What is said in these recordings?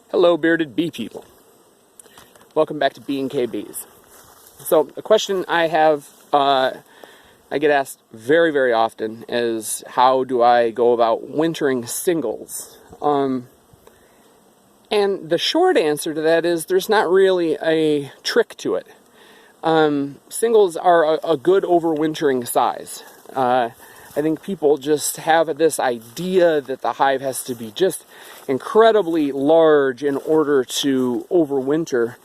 Hello, bearded bee people. Welcome back to B&K Bees. So, a question I have, I get asked very, very often is, how do I go about wintering singles? And the short answer to that is, there's not really a trick to it. Singles are a good overwintering size. I think people just have this idea that the hive has to be just incredibly large in order to overwinter,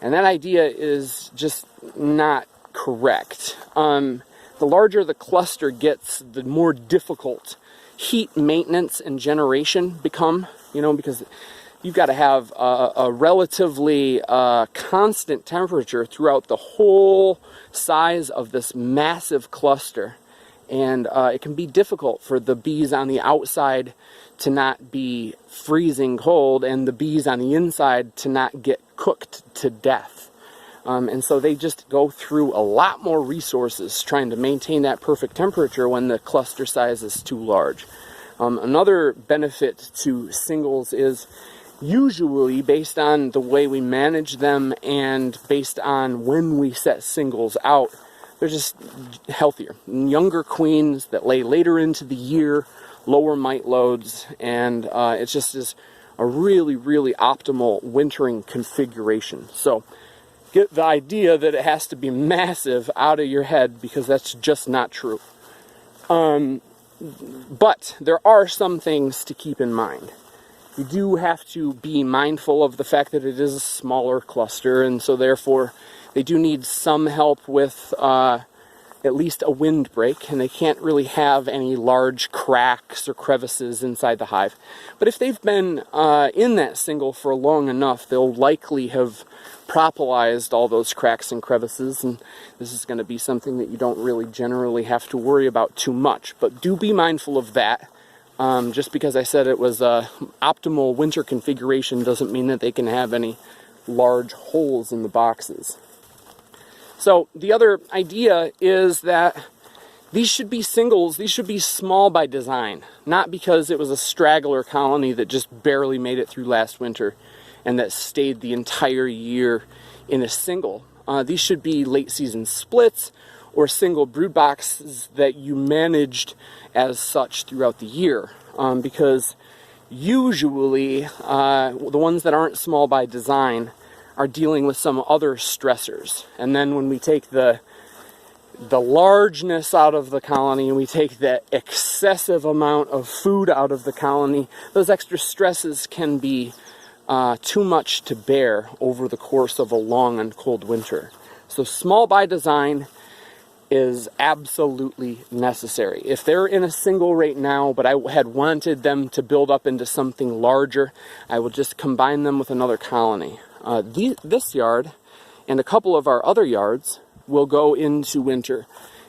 and that idea is just not correct. The larger the cluster gets, the more difficult heat maintenance and generation become, because you've got to have a relatively constant temperature throughout the whole size of this massive cluster. And it can be difficult for the bees on the outside to not be freezing cold and the bees on the inside to not get cooked to death. And so they just go through a lot more resources trying to maintain that perfect temperature when the cluster size is too large. Another benefit to singles is usually based on the way we manage them and based on when we set singles out. They're just healthier. Younger queens that lay later into the year, lower mite loads, and it just is a really, really optimal wintering configuration. So get the idea that it has to be massive out of your head, because that's just not true. But there are some things to keep in mind. You do have to be mindful of the fact that it is a smaller cluster, and so therefore they do need some help with at least a windbreak, and they can't really have any large cracks or crevices inside the hive. But if they've been in that single for long enough, they'll likely have propolised all those cracks and crevices, and this is going to be something that you don't really generally have to worry about too much. But do be mindful of that. Just because I said it was a optimal winter configuration doesn't mean that they can have any large holes in the boxes. So the other idea is that these should be singles, these should be small by design, not because it was a straggler colony that just barely made it through last winter and that stayed the entire year in a single. These should be late season splits or single brood boxes that you managed as such throughout the year, because usually the ones that aren't small by design are dealing with some other stressors. And then when we take the largeness out of the colony and we take the excessive amount of food out of the colony, those extra stresses can be too much to bear over the course of a long and cold winter. So small by design is absolutely necessary. If they're in a single right now, but I had wanted them to build up into something larger, I will just combine them with another colony. This yard and a couple of our other yards will go into winter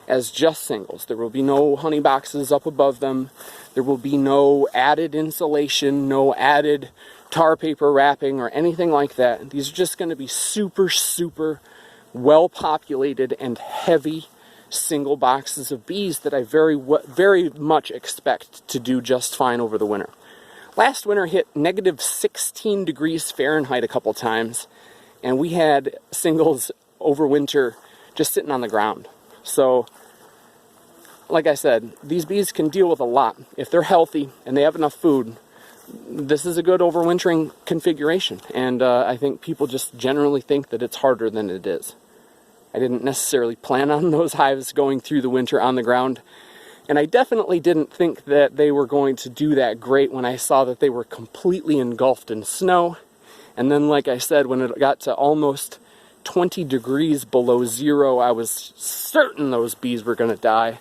as just singles. There will be no honey boxes up above them. There will be no added insulation, no added tar paper wrapping or anything like that. These are just going to be super, super well populated and heavy single boxes of bees that I very much expect to do just fine over the winter. Last winter hit negative 16 degrees Fahrenheit a couple times, and we had singles overwinter just sitting on the ground. So, like I said, these bees can deal with a lot. If they're healthy and they have enough food, this is a good overwintering configuration, and I think people just generally think that it's harder than it is. I didn't necessarily plan on those hives going through the winter on the ground, and I definitely didn't think that they were going to do that great when I saw that they were completely engulfed in snow. And then, like I said, when it got to almost 20 degrees below zero, I was certain those bees were going to die.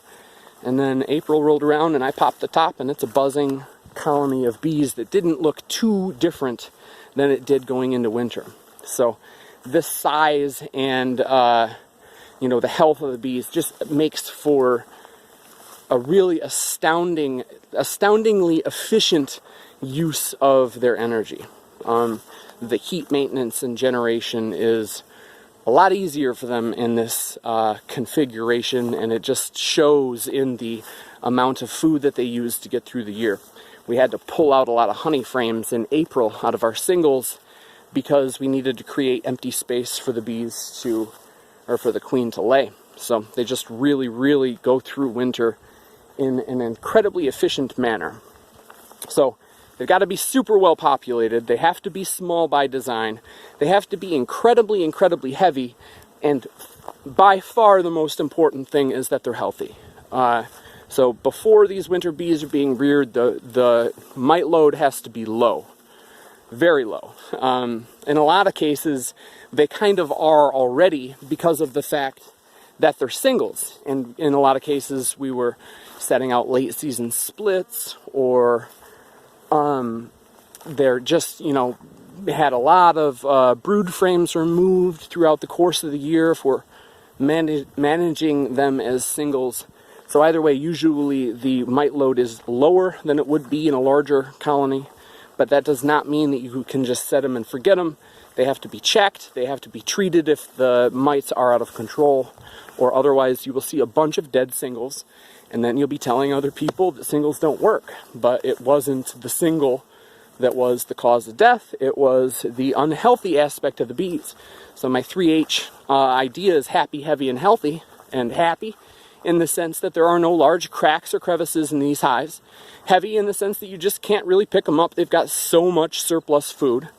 And then April rolled around and I popped the top, and it's a buzzing colony of bees that didn't look too different than it did going into winter. So this size and the health of the bees just makes for a really astoundingly efficient use of their energy. The heat maintenance and generation is a lot easier for them in this configuration, and it just shows in the amount of food that they use to get through the year. we had to pull out a lot of honey frames in April out of our singles because we needed to create empty space for the bees to, or for the queen to lay. So they just really, really go through winter in an incredibly efficient manner. So they've got to be super well populated. They have to be small by design. They have to be incredibly, incredibly heavy. And by far the most important thing is that they're healthy. So before these winter bees are being reared, the mite load has to be low. Very low. In a lot of cases, they kind of are already because of the fact that they're singles. And in a lot of cases, we were setting out late season splits, or they're just, you know, had a lot of brood frames removed throughout the course of the year if we're managing them as singles. So either way, usually the mite load is lower than it would be in a larger colony, but that does not mean that you can just set them and forget them. They have to be checked, they have to be treated if the mites are out of control, or otherwise you will see a bunch of dead singles, and then you'll be telling other people that singles don't work. But it wasn't the single that was the cause of death, it was the unhealthy aspect of the bees. So my 3H idea is happy, heavy, and healthy, and happy in the sense that there are no large cracks or crevices in these hives. Heavy in the sense that you just can't really pick them up, they've got so much surplus food.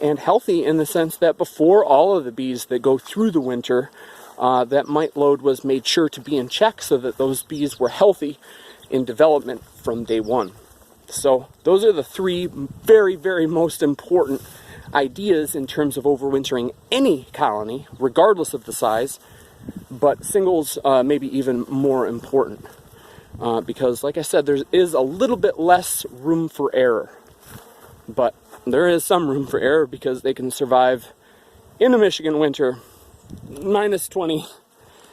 And healthy in the sense that before all of the bees that go through the winter, that mite load was made sure to be in check so that those bees were healthy in development from day one. So those are the three very, very most important ideas in terms of overwintering any colony, regardless of the size, but singles maybe even more important. Because like I said, there is a little bit less room for error. But there is some room for error because they can survive in the Michigan winter, minus 20,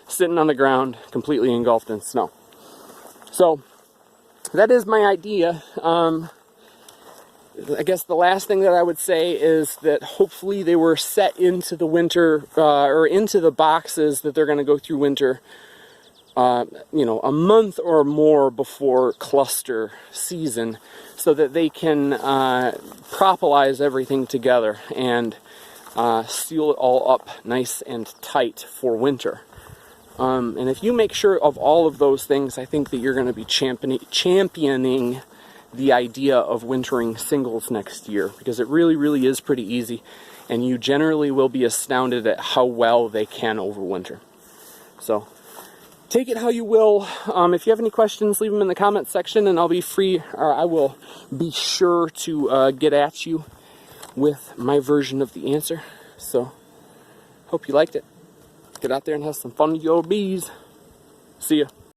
sitting on the ground, completely engulfed in snow. So that is my idea. I guess the last thing that I would say is that hopefully they were set into the winter, or into the boxes that they're going to go through winter, you know, a month or more before cluster season, so that they can propolize everything together and seal it all up nice and tight for winter. And if you make sure of all of those things, I think that you're going to be championing the idea of wintering singles next year, because it really, really is pretty easy, and you generally will be astounded at how well they can overwinter. So take it how you will. If you have any questions, leave them in the comments section, and I'll be free, or I will be sure to get at you with my version of the answer. So, hope you liked it. Get out there and have some fun with your bees. See ya.